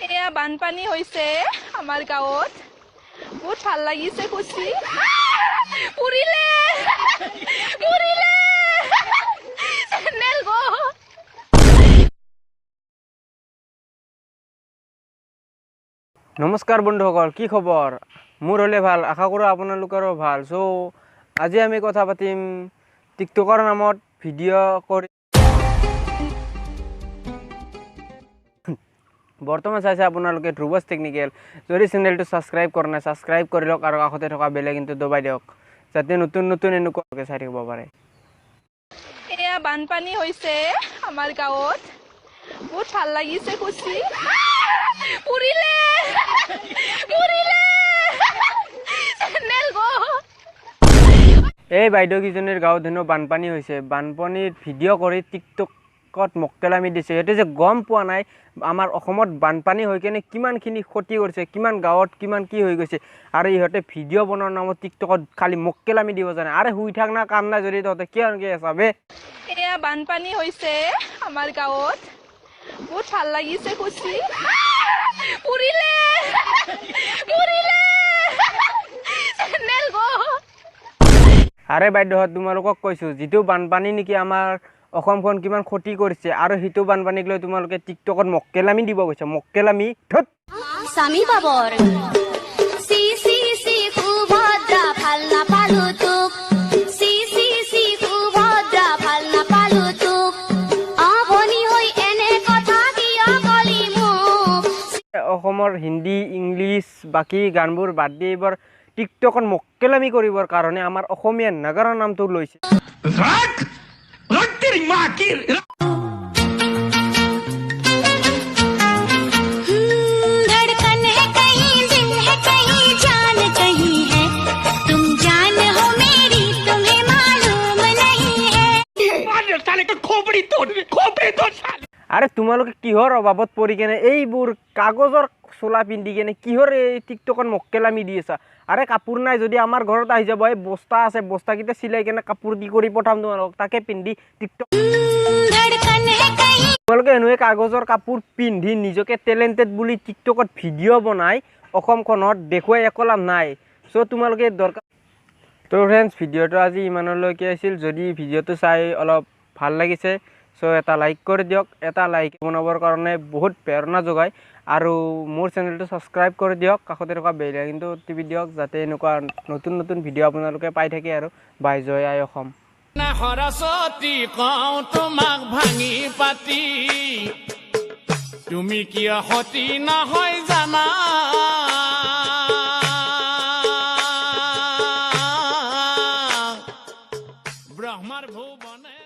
এয়া বানপানী হৈছে আমাৰ গাঁৱত বহুত ভাল লাগিছে খুচি পুৰিলে পুৰিলে চেন্দেল গো নমস্কাৰ বন্ধুসকল কি খবৰ মোৰ হলে ভাল আশা কৰো আপোনালোকৰো ভাল সো আজি আমি কথা পাতিম টিকটকৰ নামত ভিডিও কৰি বৰ্তমান চাইছে আপোনালোকে ধ্ৰুৱস টেকনিকেল যদি চেনেলটো সাবস্ক্ৰাইব কৰা নাই সাবস্ক্ৰাইব কৰি লওক আৰু কাষতে থকা বেল আইকনটো দবাই দিয়ক যাতে নতুন নতুন এনেকুৱা চাই থাকিব পাৰে এয়া বানপানী হৈছে আমাৰ গাঁৱত বহুত ভাল লাগিছে খুচি পুৰিলে পুৰিলে চেন্দেল গো এই বাইদেউ কিজনীৰ গাঁৱত হেনো বানপানী হৈছে বানপানীৰ ভিডিও কৰি টিকটকত মক্কেলামি দিছে এটো যে গম পোৱা নাই আমাৰ অসমত বানপানী হৈ কেনে কিমানখিনি ক্ষতি কৰিছে কিমান গাঁৱত কিমান কি হৈ গৈছে আৰু ইহঁতে ভিডিও বনোৱাৰ নামত টিকটকত খালি মক্কেলামি দিব জানে আৰে হুই থাক না কাম নাই যদি তহঁতে কিয় চাবে এয়া বানপানী হৈছে আমাৰ গাঁৱত বহুত ভাল লাগিছে খুচি পুৰিলে পুৰিলে চেন্দেল গো আৰে বাইদেউ তোমালোকক কৈছো যেটো বানপানী নেকি আমাৰ অসমখন কিমান ক্ষতি কৰিছে আৰু হিটো বানপানীক লৈ তোমালোকে টিকটকত মক্কেলামি দিব গৈছে মক্কেলামি ধত সামি বাবৰ সি সি সি সুভদ্ৰা ভাল নাপালো তোক সি সি সি সুভদ্ৰা ভাল নাপালো তোক আপনি হৈ এনে কথা কিয় কলি মোক অসমৰ হিন্দী ইংলিছ বাকি গানবোৰ বাদ দি এইবাৰ টিকটকত মক্কেলামি কৰিবৰ কাৰণে আমাৰ অসমীয়া নগৰৰ নামটো লৈছে धड़कन है कहीं दिल है कहीं जान कहीं है तुम जान हो मेरी तुम्हें मालूम नहीं है আৰে তোমালোকে কিহৰ অভাৱত পৰি কেনে এইবোৰ কাগজৰ চোলা পিন্ধি কেনে কিহৰ এই টিকটকত মক্কেলামি দি আছা আৰে কাপোৰ নাই যদি আমাৰ ঘৰত আহি যাব এই বস্তা আছে বস্তাকেইটা চিলাই কেনে কাপোৰ দি কৰি পঠাম তোমালোকক তাকে পিন্ধি টিকটক धड़कन है कहीं তোমালোকে এনেকুৱা কাগজৰ কাপোৰ পিন্ধি নিজকে টেলেণ্টেড বুলি টিকটকত ভিডিও বনাই অসমখনত দেখুৱাই একো লাভ নাই সো তোমালোকে দৰকাৰ তো ফ্ৰেণ্ডছ ভিডিওটো আজি ইমানলৈকে আছিল যদি ভিডিওটো চাই অলপ ভাল লাগিছে সো এটা লাইক কৰি দিয়ক এটা লাইক বনাবৰ কাৰণে বহুত প্ৰেৰণা যোগায় আৰু মোৰ চেনেলটো সাবস্ক্ৰাইব কৰি দিয়ক কাষতে থকা বেল আইকনটো টিপি দিয়ক যাতে এনেকুৱা নতুন নতুন ভিডিও আপোনালোকে পাই থাকে আৰু বাই জয় আই অসম না সৰস্বতী কওঁ তোমাক ভাঙি পাতি তুমি কিয় সতী নহয় জানা ব্ৰহ্মাৰ ভুৱনে